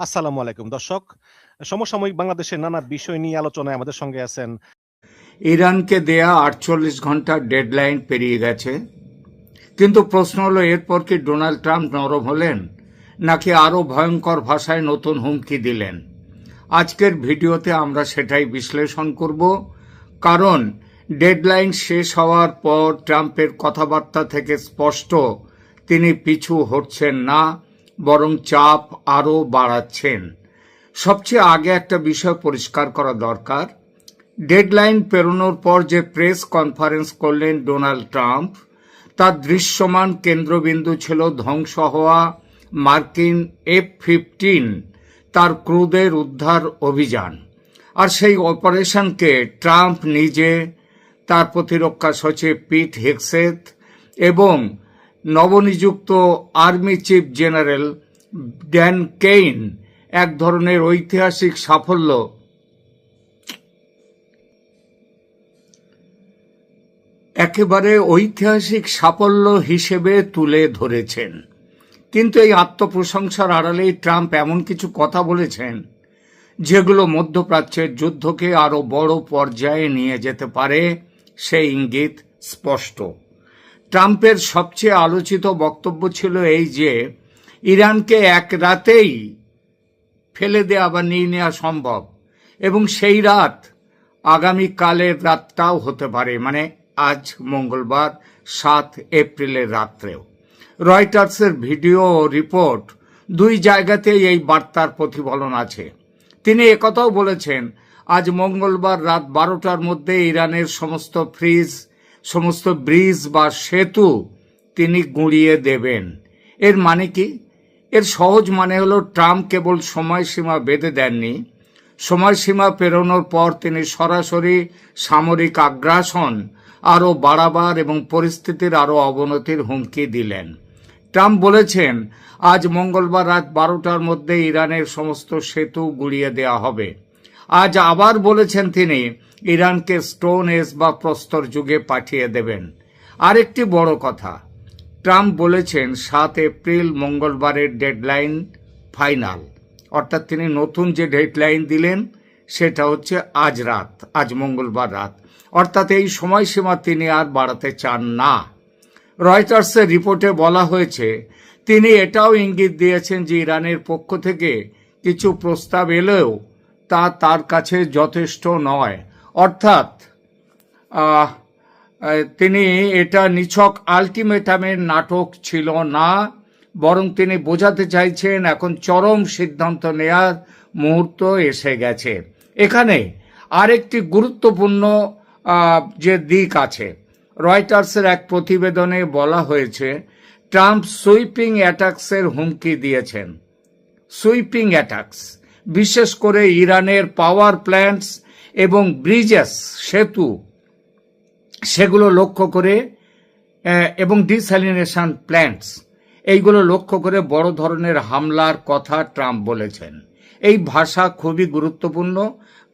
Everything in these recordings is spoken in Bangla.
আসসালামু আলাইকুম দর্শক। সমসাময়িক বাংলাদেশের নানা বিষয় নিয়ে আলোচনায় আমাদের সঙ্গে আছেন। ইরানকে দেয়া 48 ঘন্টার ডেডলাইন পেরিয়ে গেছে, কিন্তু প্রশ্ন হলো এরপর কি ডোনাল্ড ট্রাম্প নরম হলেন নাকি আরো ভয়ঙ্কর ভাষায় নতুন হুমকি দিলেন? আজকের ভিডিওতে আমরা সেটাই বিশ্লেষণ করব, কারণ ডেডলাইন শেষ হওয়ার পর ট্রাম্পের কথাবার্তা থেকে স্পষ্ট তিনি পিছু হটছেন না, বরং চাপ আরও বাড়াচ্ছেন। সবচেয়ে আগে একটা বিষয় পরিষ্কার করা দরকার, ডেডলাইন পেরোনোর পর যে প্রেস কনফারেন্স করলেন ডোনাল্ড ট্রাম্প, তার দৃশ্যমান কেন্দ্রবিন্দু ছিল ধ্বংস হওয়া মার্কিন F-15 তার ক্রুদের উদ্ধার অভিযান। আর সেই অপারেশনকে ট্রাম্প নিজে, তার প্রতিরক্ষা সচিব পিট হেগসেথ এবং নবনিযুক্ত army chief general Dan Caine এক ধরনের ঐতিহাসিক সাফল্য একেবারে ঐতিহাসিক সাফল্য হিসেবে তুলে ধরেছেন। কিন্তু এই আত্মপ্রশংসার আড়ালেই ট্রাম্প এমন কিছু কথা বলেছেন যেগুলো মধ্যপ্রাচ্যের যুদ্ধকে আরো বড় পর্যায়ে নিয়ে যেতে পারে, সেই ইঙ্গিত স্পষ্ট। ট্রাম্পের সবচেয়ে আলোচিত বক্তব্য ছিল এই যে ইরানকে এক রাতেই ফেলে দেওয়া বা নিয়ে নেওয়া সম্ভব, এবং সেই রাত আগামীকালের রাতটাও হতে পারে, মানে আজ মঙ্গলবার 7 এপ্রিলের রাত্রেও। রয়টার্সের ভিডিও রিপোর্ট দুই জায়গাতেই এই বার্তার প্রতিফলন আছে। তিনি একথাও বলেছেন, আজ মঙ্গলবার রাত 12টার মধ্যে ইরানের সমস্ত ব্রিজ বা সেতু তিনি গুঁড়িয়ে দেবেন। এর মানে কি? এর সহজ মানে হলো ট্রাম্প কেবল সময়সীমা বেঁধে দেননি, সময়সীমা পেরোনোর পর তিনি সরাসরি সামরিক আগ্রাসন আরও বাড়াবার এবং পরিস্থিতির আরও অবনতির হুমকি দিলেন। ট্রাম্প বলেছেন, আজ মঙ্গলবার রাত 12টার মধ্যে ইরানের সমস্ত সেতু গুঁড়িয়ে দেওয়া হবে। আজ আবার বলেছেন তিনি ইরানকে স্টোন এজ বা প্রস্তর যুগে পাঠিয়ে দেবেন। আরেকটি বড় কথা, ট্রাম্প বলেছেন 7 এপ্রিল মঙ্গলবারের ডেডলাইন ফাইনাল, অর্থাৎ তিনি নতুন যে ডেডলাইন দিলেন সেটা হচ্ছে আজ মঙ্গলবার রাত, অর্থাৎ এই সময়সীমা তিনি আর বাড়াতে চান না। রয়টার্সের রিপোর্টে বলা হয়েছে, তিনি এটাও ইঙ্গিত দিয়েছেন যে ইরানের পক্ষ থেকে কিছু প্রস্তাব এলেও তা তার কাছে যথেষ্ট নয়, অর্থাৎ তিনি এটা নিছক আলটিমেটামের নাটক ছিল না, বরং তিনি বোঝাতে চাইছেন এখন চরম সিদ্ধান্ত নেয়ার মুহূর্ত এসে গেছে। এখানে আরেকটি গুরুত্বপূর্ণ যে দিক আছে, রয়টার্সের এক প্রতিবেদনে বলা হয়েছে ট্রাম্প সুইপিং অ্যাটাকসের হুমকি দিয়েছেন। সুইপিং অ্যাটাকস বিশেষ করে ইরানের পাওয়ার প্ল্যান্টস এবং ব্রিজেস, সেতু, সেগুলো লক্ষ্য করে এবং ডিস্যালিনেশন প্ল্যান্টস, এইগুলো লক্ষ্য করে বড় ধরনের হামলার কথা ট্রাম্প বলেছেন। এই ভাষা খুবই গুরুত্বপূর্ণ,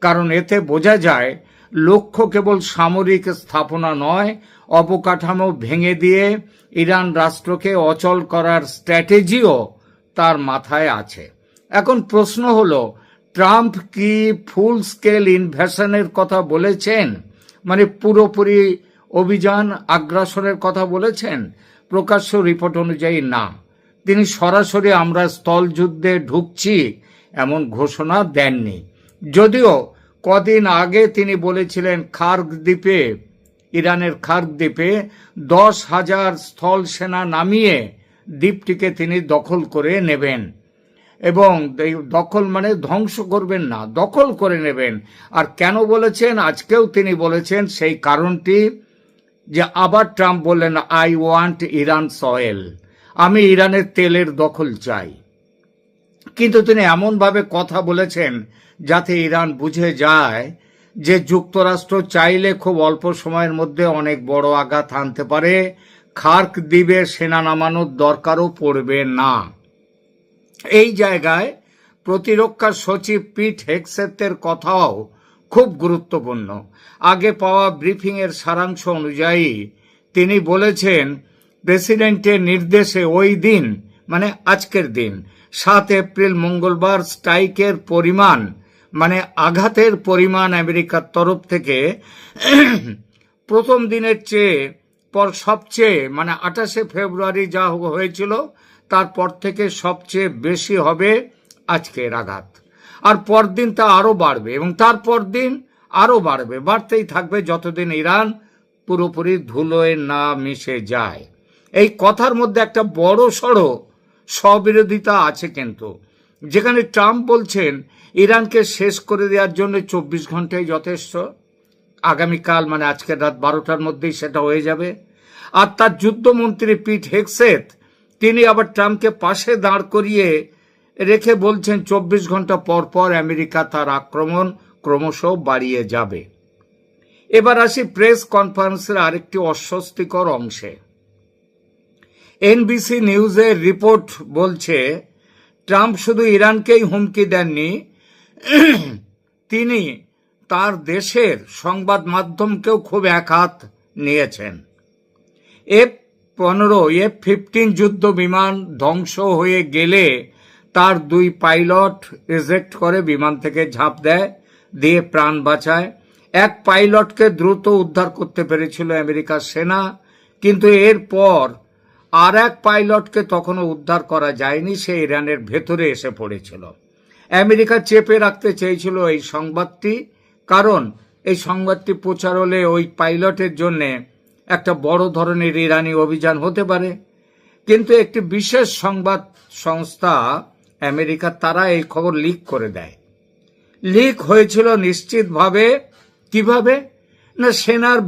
কারণ এতে বোঝা যায় লক্ষ্য কেবল সামরিক স্থাপনা নয়, অবকাঠামো ভেঙে দিয়ে ইরান রাষ্ট্রকে অচল করার স্ট্র্যাটেজিও তার মাথায় আছে। এখন প্রশ্ন হলো, ট্রাম্প কি ফুল স্কেল ইনভেশনের কথা বলেছেন, মানে পুরোপুরি অভিযান আগ্রাসনের কথা বলেছেন? প্রকাশ্য রিপোর্ট অনুযায়ী না, তিনি সরাসরি আমরা স্থলযুদ্ধে ঢুকছি এমন ঘোষণা দেননি। যদিও কদিন আগে তিনি বলেছিলেন ইরানের খার্ক দ্বীপে 10,000 স্থল সেনা নামিয়ে দ্বীপটিকে তিনি দখল করে নেবেন, এবং দখল মানে ধ্বংস করবেন না, দখল করে নেবেন। আর কেন বলেছেন? আজকেও তিনি বলেছেন সেই কারণটি, যে আবার ট্রাম্প বললেন, আই ওয়ান্ট ইরান সয়েল, আমি ইরানের তেলের দখল চাই। কিন্তু তিনি এমনভাবে কথা বলেছেন যাতে ইরান বুঝে যায় যে যুক্তরাষ্ট্র চাইলে খুব অল্প সময়ের মধ্যে অনেক বড় আঘাত হানতে পারে, খার্ক দ্বীপে সেনা নামানোর দরকারও পড়বে না। এই জায়গায় প্রতিরক্ষা সচিব পিট হেগসেথের কথাও খুব গুরুত্বপূর্ণ। আগে পাওয়া ব্রিফিংয়ের সারাংশ অনুযায়ী তিনি বলেছেন, প্রেসিডেন্টের নির্দেশে ওই দিন, মানে আজকের দিন, 7 এপ্রিল মঙ্গলবার স্ট্রাইকের পরিমাণ মানে আঘাতের পরিমাণ আমেরিকার তরফ থেকে প্রথম দিনের চেয়ে পর সবচেয়ে মানে 28 ফেব্রুয়ারি যা হয়েছিল তারপর থেকে সবচেয়ে বেশি হবে আজকের আঘাত। আর পরদিন তা আরো বাড়বে এবং তারপর দিন আরো বাড়বে, বাড়তেই থাকবে যতদিন ইরান পুরোপুরি ধুলোয় না মিশে যায়। এই কথার মধ্যে একটা বড় সড়ো স্ববিরোধিতা আছে কিন্তু, যেখানে ট্রাম্প বলছেন ইরানকে শেষ করে দেওয়ার জন্য 24 ঘন্টাই যথেষ্ট, আগামীকাল মানে আজকের রাত 12টার মধ্যেই সেটা হয়ে যাবে। আর তার যুদ্ধমন্ত্রী পিট হেগসেথ তিনি আবার ট্রাম্পকে পাশে দাঁড় করিয়ে রেখে বলছেন 24 ঘন্টা পর পর আমেরিকা তার আক্রমণ ক্রমশ বাড়িয়ে যাবে। এবার আসি প্রেস কনফারেন্সের আরেকটি অস্বস্তিকর অংশে। এনবিসি নিউজের রিপোর্ট বলছে ট্রাম্প শুধু ইরানকেই হুমকি দেননি, তিনি তার দেশের সংবাদ মাধ্যমকেও খুব একহাত নিয়েছেন। F-15 F-15 যুদ্ধ বিমান ধ্বংস হয়ে গেলে তার 2 পাইলট রিজেক্ট করে বিমান থেকে ঝাঁপ দেয়, দিয়ে প্রাণ বাঁচায়। এক পাইলটকে দ্রুত উদ্ধার করতে পেরেছিল আমেরিকার সেনা, কিন্তু এরপর আর এক পাইলটকে তখনও উদ্ধার করা যায়নি, সে ইরানের ভেতরে এসে পড়েছিল। আমেরিকা চেপে রাখতে চেয়েছিল এই সংবাদটি, কারণ এই সংবাদটি প্রচার হলে ওই পাইলটের জন্য একটা বড় ধরনের ইরানি অভিযান হতে পারে। কিন্তু একটি বিশেষ সংবাদ সংস্থা আমেরিকা তারা এই খবর লিক করে দেয়। লিক হয়েছিল নিশ্চিতভাবে, কিভাবে না সেনার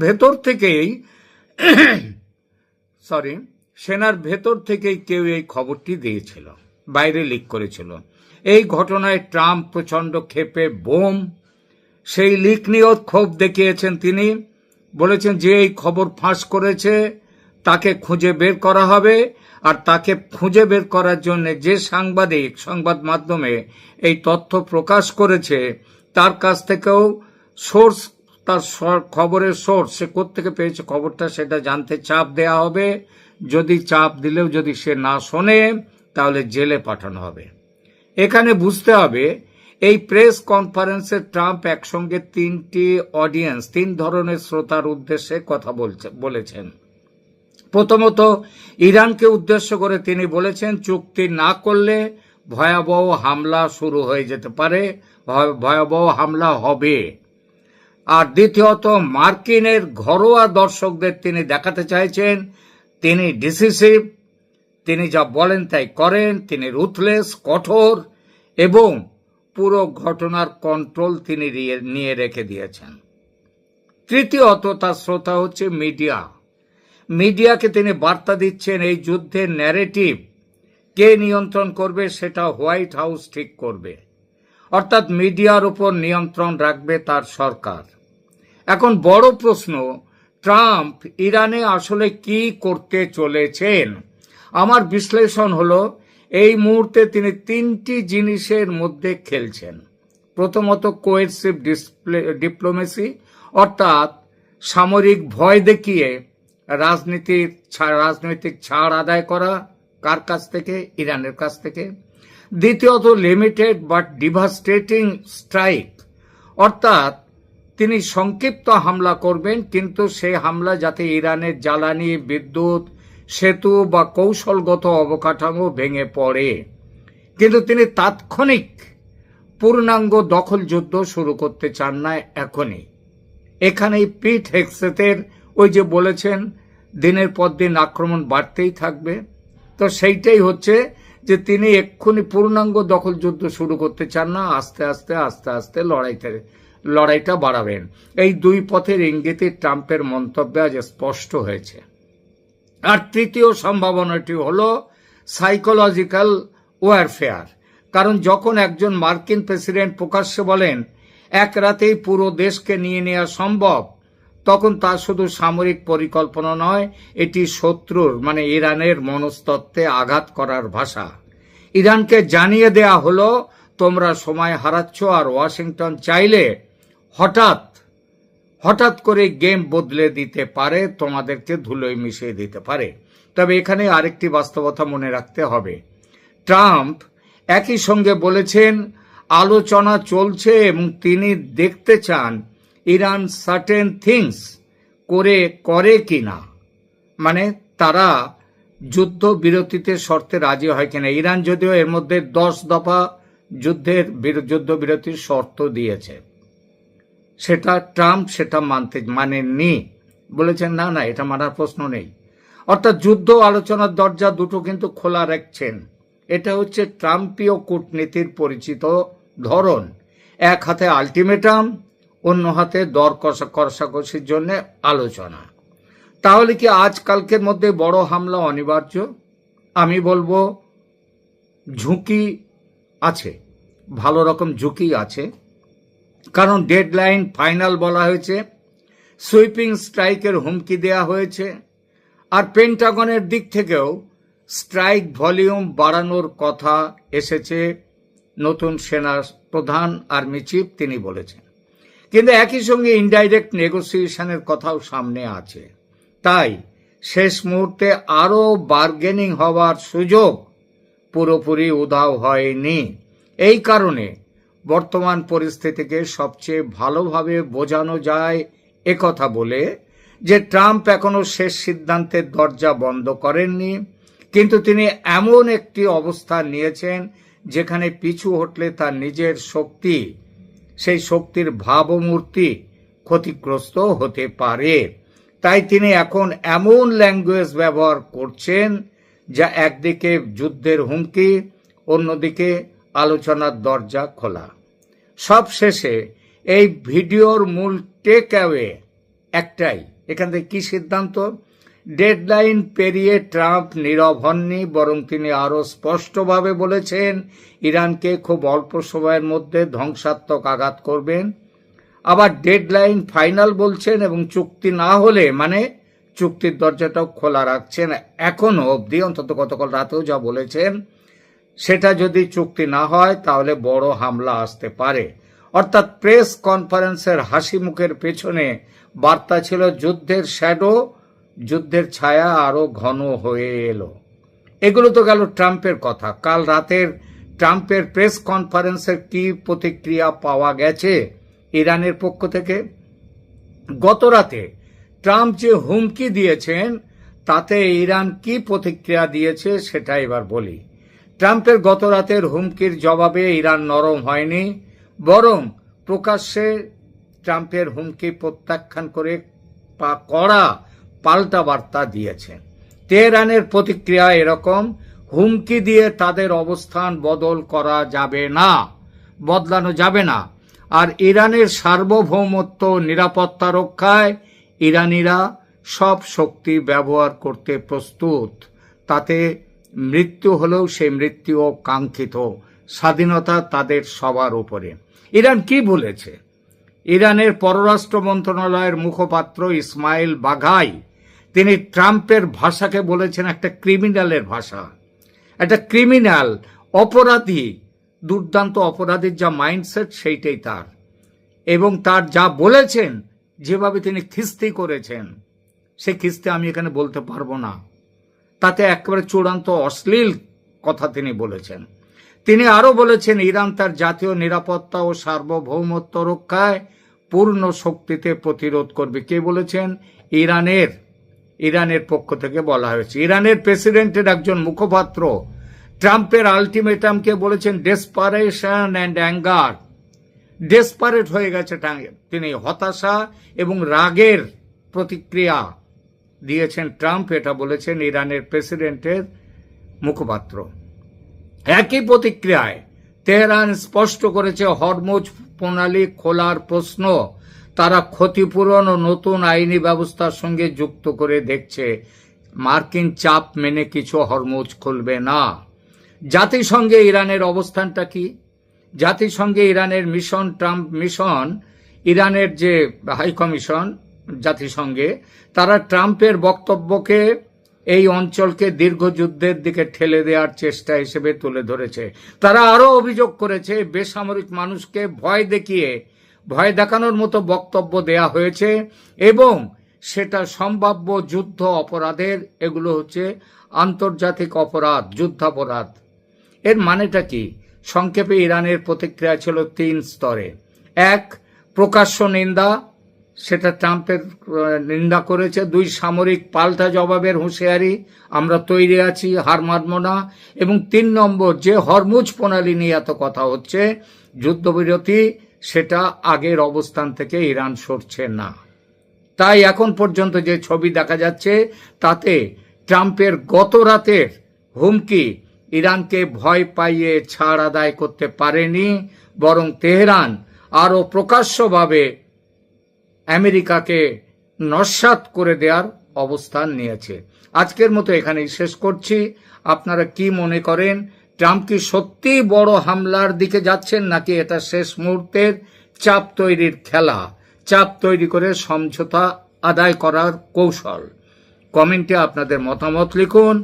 ভেতর থেকেই কেউ এই খবরটি দিয়েছিল, বাইরে লিক করেছিল। এই ঘটনায় ট্রাম্প প্রচন্ড ক্ষেপে বোম, সেই লিক নিয়েও ক্ষোভ দেখিয়েছেন তিনি। বলেছেন যে এই খবর ফাঁস করেছে তাকে খুঁজে বের করা হবে, আর তাকে খুঁজে বের করার জন্য যে সংবাদ মাধ্যমে এই তথ্য প্রকাশ করেছে তার কাছ থেকেও সোর্স, তার খবরের সোর্স সে কোত্থেকে পেয়েছে খবরটা সেটা জানতে চাপ দেয়া হবে। যদি চাপ দিলেও যদি সে না শোনে তাহলে জেলে পাঠানো হবে। এখানে বুঝতে হবে এই প্রেস কনফারেন্সে ট্রাম্প একসঙ্গে 3 ধরনের শ্রোতার উদ্দেশ্যে কথা বলেছেন। প্রথমত ইরানকে উদ্দেশ্য করে তিনি বলেছেন চুক্তি না করলে ভয়াবহ হামলা শুরু হয়ে যেতে পারে, ভয়াবহ হামলা হবে। আর দ্বিতীয়ত মার্কিনের ঘরোয়া দর্শকদের তিনি দেখাতে চাইছেন তিনি ডিসিসিভ, তিনি যা বলেন তাই করেন, তিনি রুথলেস, কঠোর, এবং পুরো ঘটনার কন্ট্রোল তিনি নিয়ে রেখে দিয়েছেন। তৃতীয়ত তার শ্রোতা হচ্ছে মিডিয়াকে তিনি বার্তা দিচ্ছেন এই যুদ্ধের ন্যারেটিভ কে নিয়ন্ত্রণ করবে সেটা হোয়াইট হাউস ঠিক করবে, অর্থাৎ মিডিয়ার উপর নিয়ন্ত্রণ রাখবে তার সরকার। এখন বড় প্রশ্ন, ট্রাম্প ইরানে আসলে কি করতে চলেছেন? আমার বিশ্লেষণ হলো এই মুহূর্তে তিনি 3টি জিনিসের মধ্যে খেলছেন। প্রথমত কোয়েরসিভ ডিপ্লোমেসি, অর্থাৎ সামরিক ভয় দেখিয়ে রাজনৈতিক ছাড় আদায় করা, কার কাছ থেকে? ইরানের কাছ থেকে। দ্বিতীয়ত লিমিটেড বাট ডিভাস্টেটিং স্ট্রাইক, অর্থাৎ তিনি সংক্ষিপ্ত হামলা করবেন, কিন্তু সেই হামলা যাতে ইরানের জ্বালানি, বিদ্যুৎ, সেতু বা কৌশলগত অবকাঠামো ভেঙে পড়ে, কিন্তু তিনি তাৎক্ষণিক পূর্ণাঙ্গ দখল যুদ্ধ শুরু করতে চান না এখনই। এখানেই পিট হেগসেথের ওই যে বলেছেন দিনের পর দিন আক্রমণ বাড়তেই থাকবে, তো সেইটাই হচ্ছে যে তিনি এক্ষুনি পূর্ণাঙ্গ দখল যুদ্ধ শুরু করতে চান না, আস্তে আস্তে লড়াইটা বাড়াবেন। এই 2 পথের ইঙ্গিতে ট্রাম্পের মন্তব্যে আজ স্পষ্ট হয়েছে। আর তৃতীয় সম্ভাবনাটি হল সাইকোলজিক্যাল ওয়ারফেয়ার, কারণ যখন একজন মার্কিন প্রেসিডেন্ট প্রকাশ্যে বলেন এক রাতেই পুরো দেশকে নিয়ে নেওয়া সম্ভব, তখন তা শুধু সামরিক পরিকল্পনা নয়, এটি শত্রুর মানে ইরানের মনস্তত্ত্বে আঘাত করার ভাষা। ইরানকে জানিয়ে দেয়া হলো তোমরা সময় হারাচ্ছ, আর ওয়াশিংটন চাইলে হঠাৎ করে গেম বদলে দিতে পারে, তোমাদেরকে ধুলোয় মিশিয়ে দিতে পারে। তবে এখানে আরেকটি বাস্তবতা মনে রাখতে হবে, ট্রাম্প একই সঙ্গে বলেছেন আলোচনা চলছে এবং তিনি দেখতে চান ইরান সার্টেন থিংস করে কিনা, মানে তারা যুদ্ধ বিরতিতে শর্তে রাজি হয় কিনা। ইরান যদিও এর মধ্যে 10 দফা যুদ্ধবিরতির শর্ত দিয়েছে, সেটা ট্রাম্প মানেননি, বলেছেন না না এটা মানার প্রশ্ন নেই। অর্থাৎ যুদ্ধ আলোচনার দরজা দুটো কিন্তু খোলা রাখছেন। এটা হচ্ছে ট্রাম্পীয় কূটনীতির পরিচিত ধরন। এক হাতে আলটিমেটাম, অন্য হাতে দর কষাকষির জন্য আলোচনা। তাহলে কি আজকালকের মধ্যে বড় হামলা অনিবার্য? আমি বলবো ঝুঁকি আছে, ভালো রকম ঝুঁকি আছে। কারণ ডেডলাইন ফাইনাল বলা হয়েছে, সুইপিং স্ট্রাইকের হুমকি দেয়া হয়েছে, আর পেন্টাগনের দিক থেকেও স্ট্রাইক ভলিউম বাড়ানোর কথা এসেছে। নতুন সেনা প্রধান আর্মি চিফ তিনি বলেছেন, কিন্তু একই সঙ্গে ইনডাইরেক্ট নেগোসিয়েশনের কথাও সামনে আছে। তাই শেষ মুহূর্তে আরো বার্গেনিং হওয়ার সুযোগ পুরোপুরি উধাও হয়নি। এই কারণে বর্তমান পরিস্থিতিকে সবচেয়ে ভালোভাবে বোঝানো যায় একথা বলে যে ট্রাম্প এখনো শেষ সিদ্ধান্তের দরজা বন্ধ করেননি, কিন্তু তিনি এমন একটি অবস্থান নিয়েছেন যেখানে পিছু হটলে তার নিজের শক্তি, সেই শক্তির ভাবমূর্তি ক্ষতিগ্রস্ত হতে পারে। তাই তিনি এখন এমন ল্যাঙ্গুয়েজ ব্যবহার করছেন যা একদিকে যুদ্ধের হুমকি, অন্যদিকে আলোচনার দরজা খোলা। সব শেষে এই ভিডিওর মূল টেক অ্যাওয়ে একটাই, এখান থেকে কি সিদ্ধান্ত? ডেডলাইন পেরিয়ে ট্রাম্প নীরব হননি, বরং তিনি আরো স্পষ্টভাবে বলেছেন ইরানকে খুব অল্প সময়ের মধ্যে ধ্বংসাত্মক আঘাত করবেন। আবার ডেডলাইন ফাইনাল বলছেন এবং চুক্তি না হলে মানে চুক্তির দরজাটাও খোলা রাখছেন এখনো অবধি, অন্তত গতকাল রাতেও যা বলেছেন সেটা যদি চুক্তি না হয় তাহলে বড় হামলা আসতে পারে। অর্থাৎ প্রেস কনফারেন্সের হাসি মুখের পেছনে বার্তা ছিল যুদ্ধের শ্যাডো, যুদ্ধের ছায়া আরো ঘন হয়ে এলো। এগুলো তো গেল ট্রাম্পের কথা। কাল রাতের ট্রাম্পের প্রেস কনফারেন্সের কি প্রতিক্রিয়া পাওয়া গেছে ইরানের পক্ষ থেকে? গত রাতে ট্রাম্প যে হুমকি দিয়েছেন তাতে ইরান কি প্রতিক্রিয়া দিয়েছে সেটা এবার বলি। ট্রাম্পের গত রাতের হুমকির জবাবে ইরান নরম হয়নি, বরং প্রকাশ্যে ট্রাম্পের হুমকি প্রত্যাখ্যান করে কড়া পাল্টা বার্তা দিয়েছে। তেহরানের প্রতিক্রিয়া এরকম, হুমকি দিয়ে তাদের অবস্থান বদলানো যাবে না, আর ইরানের সার্বভৌমত্ব নিরাপত্তা রক্ষায় ইরানিরা সব শক্তি ব্যবহার করতে প্রস্তুত। তাতে মৃত্যু হলেও সেই মৃত্যুও কাঙ্ক্ষিত। স্বাধীনতা তাদের সবার উপরে। ইরান কি বলেছে? ইরানের পররাষ্ট্র মন্ত্রণালয়ের মুখপাত্র ইসমাইল বাঘাই তিনি ট্রাম্পের ভাষাকে বলেছেন একটা ক্রিমিনালের ভাষা, একটা ক্রিমিনাল, অপরাধী, দুর্দান্ত অপরাধীর যা মাইন্ডসেট সেইটাই তার। এবং তার যা বলেছেন, যেভাবে তিনি খিস্তি করেছেন, সে খিস্তি আমি এখানে বলতে পারবো না। তাতে একেবারে চূড়ান্ত অশ্লীল কথা তিনি বলেছেন। তিনি আরো বলেছেন ইরান তার জাতীয় নিরাপত্তা ও সার্বভৌমত্ব রক্ষায় পূর্ণ শক্তিতে প্রতিরোধ করবে। কে বলেছেন? ইরানের পক্ষ থেকে বলা হয়েছে। ইরানের প্রেসিডেন্টের একজন মুখপাত্র ট্রাম্পের আলটিমেটামকে বলেছেন ডেসপারেশন অ্যান্ড অ্যাঙ্গার। ডেসপারেট হয়ে গেছে তিনি, হতাশা এবং রাগের প্রতিক্রিয়া দিয়েছেন ট্রাম্প, এটা বলেছেন ইরানের প্রেসিডেন্টের মুখপাত্র। একই প্রতিক্রিয়ায় তেহরান স্পষ্ট করেছে হরমুজ প্রণালী খোলার প্রশ্ন তারা ক্ষতিপূরণ ও নতুন আইনি ব্যবস্থার সঙ্গে যুক্ত করে দেখছে। মার্কিন চাপ মেনে কিছু হরমুজ খুলবে না। জাতিসংঘে ইরানের অবস্থানটা কি? জাতিসংঘে ইরানের মিশন, ইরানের যে হাই কমিশন জাতিসংঘে, তারা ট্রাম্পের বক্তব্যকে এই অঞ্চলকে দীর্ঘ যুদ্ধের দিকে ঠেলে দেওয়ার চেষ্টা হিসেবে তুলে ধরেছে। তারা আরো অভিযোগ করেছে বেসামরিক মানুষকে ভয় দেখানোর মতো বক্তব্য দেয়া হয়েছে এবং সেটা সম্ভাব্য যুদ্ধ অপরাধের, এগুলো হচ্ছে আন্তর্জাতিক অপরাধ, যুদ্ধাপরাধ। এর মানেটা কি? সংক্ষেপে ইরানের প্রতিক্রিয়া ছিল 3 স্তরে। 1, প্রকাশ্য নিন্দা, সেটা ট্রাম্পের নিন্দা করেছে। 2, সামরিক পাল্টা জবাবের হুঁশিয়ারি, আমরা তৈরি আছি, হার মানব না। এবং 3 নম্বর, যে হরমুজ প্রণালী নিয়ে এত কথা হচ্ছে, যুদ্ধবিরতি, সেটা আগের অবস্থান থেকে ইরান সরছে না। তাই এখন পর্যন্ত যে ছবি দেখা যাচ্ছে তাতে ট্রাম্পের গত রাতের হুমকি ইরানকে ভয় পাইয়ে ছাড় আদায় করতে পারেনি, বরং তেহরান আরো প্রকাশ্যভাবে আমেরিকাকে নস্যাৎ করে দেওয়ার অবস্থান নিয়েছে। আজকের মতো এখানেই শেষ করছি। আপনারা কি মনে করেন? ট্রাম্প কি সত্যি বড় হামলার দিকে যাচ্ছেন, নাকি এটা শেষ মুহূর্তের চাপ তৈরির খেলা, চাপ তৈরি করে সমঝোতা আদায় করার কৌশল? কমেন্টে আপনাদের মতামত লিখুন।